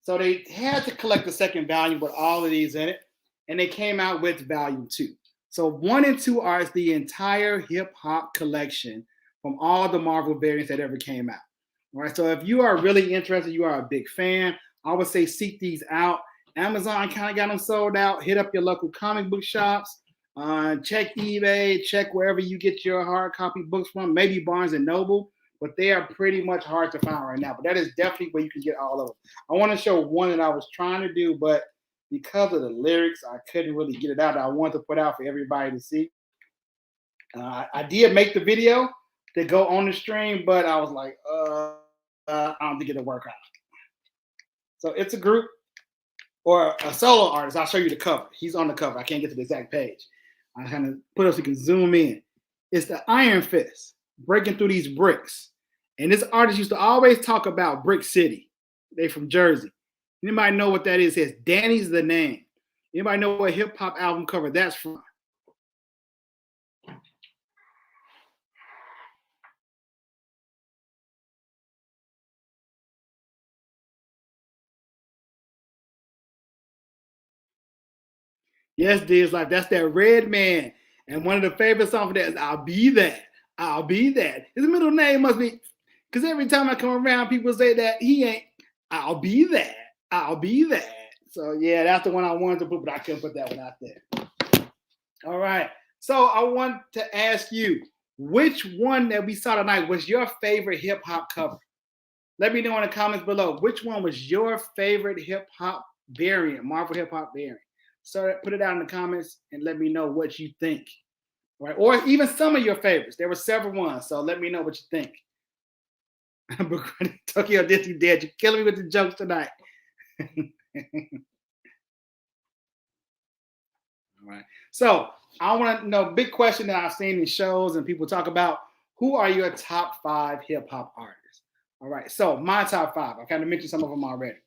So they had to collect the second volume with all of these in it, and they came out with volume 2. So 1 and 2 are the entire hip hop collection from all the Marvel variants that ever came out. All right. So if you are really interested, you are a big fan, I would say seek these out. Amazon kind of got them sold out. Hit up your local comic book shops. Check eBay. Check wherever you get your hard copy books from. Maybe Barnes and Noble, but they are pretty much hard to find right now. But that is definitely where you can get all of them. I want to show one that I was trying to do, but because of the lyrics, I couldn't really get it out. I wanted to put out for everybody to see. I did make the video to go on the stream, but I was like, I don't think it'll work out. So it's a group or a solo artist. I'll show you the cover. He's on the cover. I can't get to the exact page. I kind of put it so you can zoom in. It's the Iron Fist breaking through these bricks. And this artist used to always talk about Brick City. They from Jersey. Anybody know what that is? It says Danny's the name. Anybody know what hip hop album cover that's from? Yes, Diz, like that's that Red Man. And one of the favorite songs for that is I'll Be That. I'll Be That. His middle name must be, because every time I come around, people say that he ain't, I'll be that. I'll be that. So yeah, that's the one I wanted to put, but I couldn't put that one out there. All right. So I want to ask you, which one that we saw tonight was your favorite hip hop cover? Let me know in the comments below. Which one was your favorite hip hop variant, Marvel hip hop variant? So put it down in the comments and let me know what you think. Right? Or even some of your favorites. There were several ones, so let me know what you think. Tokyo Disney dead. You're killing me with the jokes tonight. All right. So I want to know, big question that I've seen in shows and people talk about, who are your top 5 hip hop artists? All right. So my top 5, I kind of mentioned some of them already.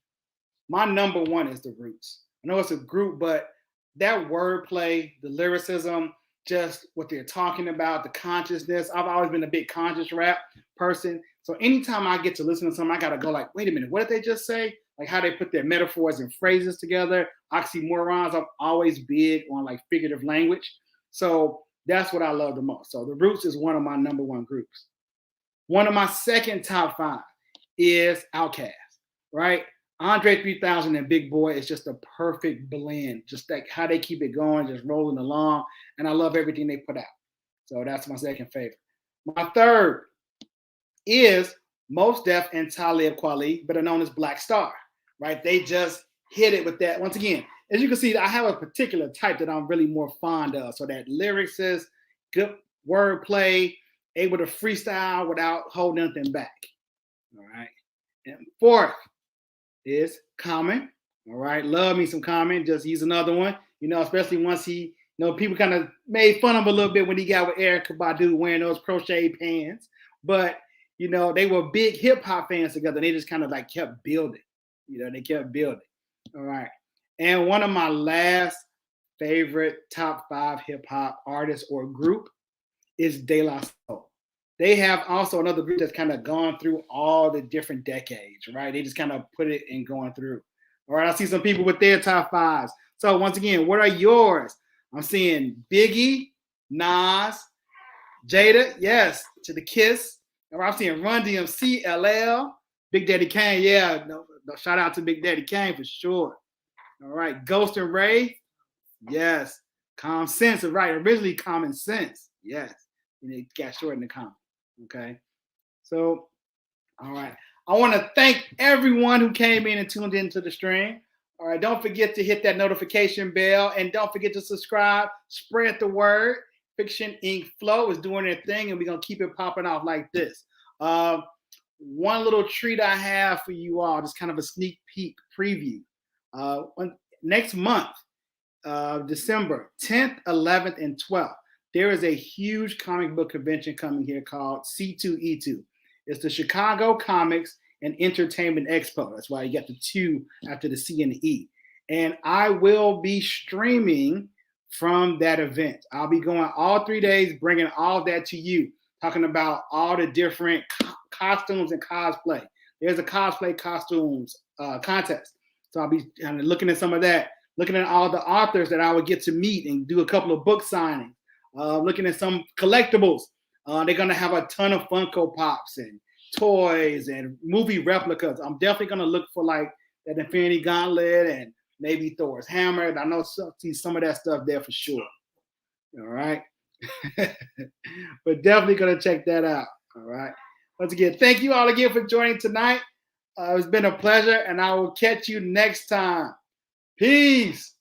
My number 1 is The Roots. I know it's a group, but that wordplay, the lyricism, just what they're talking about, the consciousness. I've always been a big conscious rap person. So anytime I get to listen to something, I got to go like, wait a minute, what did they just say? Like how they put their metaphors and phrases together, oxymorons. I'm always big on like figurative language. So that's what I love the most. So The Roots is one of my number 1 groups. One of my second top 5 is Outkast, right? Andre 3000 and Big Boy is just a perfect blend. Just like how they keep it going, just rolling along. And I love everything they put out. So that's my second favorite. My third is Mos Def and Talib Kweli, better known as Black Star, right? They just hit it with that. Once again, as you can see, I have a particular type that I'm really more fond of. So that lyrics is good wordplay, able to freestyle without holding anything back. All right. And fourth is Common. All right. Love me some Common. Just use another one. You know, especially once he, you know, people kind of made fun of him a little bit when he got with Erykah Badu wearing those crochet pants. But, you know, they were big hip hop fans together. And they just kind of like kept building. You know, they kept building. All right. And one of my last favorite top 5 hip hop artists or group is De La Soul. They have also another group that's kind of gone through all the different decades, right? They just kind of put it in going through. All right, I see some people with their top 5s. So once again, what are yours? I'm seeing Biggie, Nas, Jada, yes, to the Kiss. All right, I'm seeing Run DMC, LL, Big Daddy Kane, yeah. No, shout out to Big Daddy Kane for sure. All right. Ghost and Ray. Yes. Common Sense. Right. Originally Common Sense. Yes. And it got shortened to Common. Okay. So, all right. I want to thank everyone who came in and tuned into the stream. All right. Don't forget to hit that notification bell and don't forget to subscribe. Spread the word. Fiction Ink Flow is doing their thing, and we're going to keep it popping off like this. One little treat I have for you all, just kind of a sneak peek preview. Next month, December 10th, 11th, and 12th, there is a huge comic book convention coming here called C2E2. It's the Chicago Comics and Entertainment Expo. That's why you got the 2 after the C and the E. And I will be streaming from that event. I'll be going all 3 days, bringing all that to you, talking about all the different costumes and cosplay. There's a cosplay costumes contest. So I'll be kind of looking at some of that, looking at all the authors that I would get to meet and do a couple of book signings, looking at some collectibles. They're going to have a ton of Funko Pops and toys and movie replicas. I'm definitely going to look for like that Infinity Gauntlet and maybe Thor's hammer. I know see some of that stuff there for sure. All right. But definitely going to check that out. All right. Once again, thank you all again for joining tonight. It's been a pleasure, and I will catch you next time. Peace.